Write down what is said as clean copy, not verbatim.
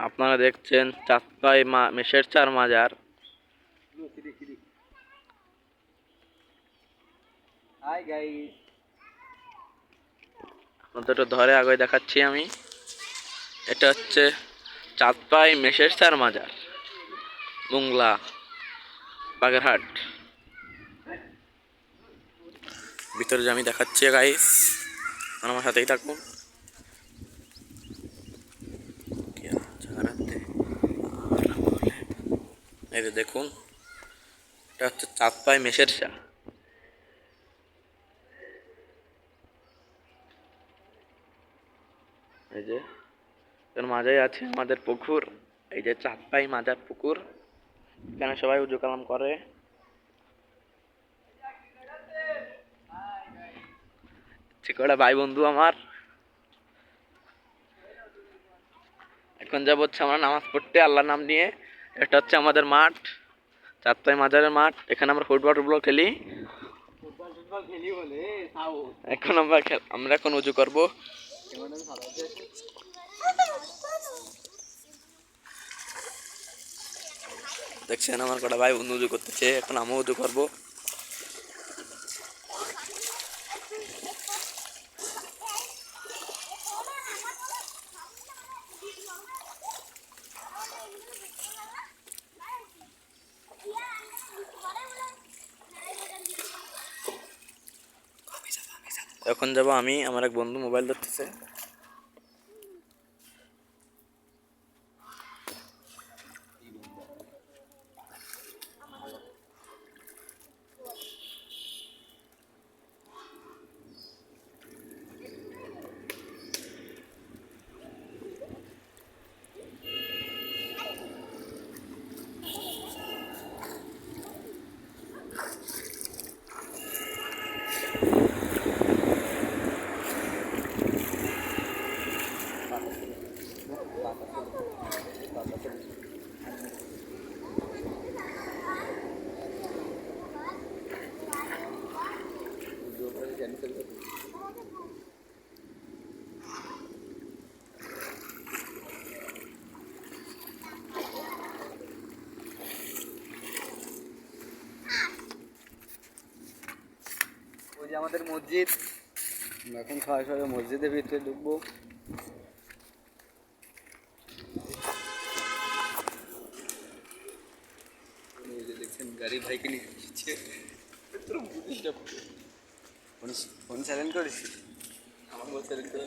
আপনারা দেখছেন চাঁদপাই মেষের চার মাজার। আপনাদের ধরে আগে দেখাচ্ছি আমি। এটা হচ্ছে চাঁদপাই মেষের চার মাজার, বুংলা, বাগেরহাট। ভিতরে যে আমি দেখাচ্ছি গাইস, আমার সাথেই থাকুন। এই যে দেখুন, এটা হচ্ছে চাঁদপাই মেষের চা। এই যে এর মাঝেই আছে আমাদের পুকুর। এই যে চাঁদপাই মাজার পুকুর, এখানে সবাই উজু কালাম করে। কটা ভাই বন্ধু আমার, এখন যাব হচ্ছে আমরা নামাজ পড়তে আল্লাহর নাম নিয়ে। এটা হচ্ছে আমাদের মাঠ, চাঁদপাই মাজারের মাঠ। এখানে আমরা ফুটবল খেলি। এখন আমরা এখন উজু করবো। দেখছেন আমার কটা ভাই বন্ধু উজু করতেছে, এখন আমিও উজু করবো। এখন যাব আমি, আমার এক বন্ধু মোবাইল ধরতেছে। ওই যে আমাদের মসজিদ, এখন সবাই সবাই মসজিদের ভিতরে ঢুকবো। দেখছেন গাড়ি ভাইকে নিয়ে এসেছে। ফোন সাইলেন্ট করেছি, আমার ফোন সাইলেন্ট করে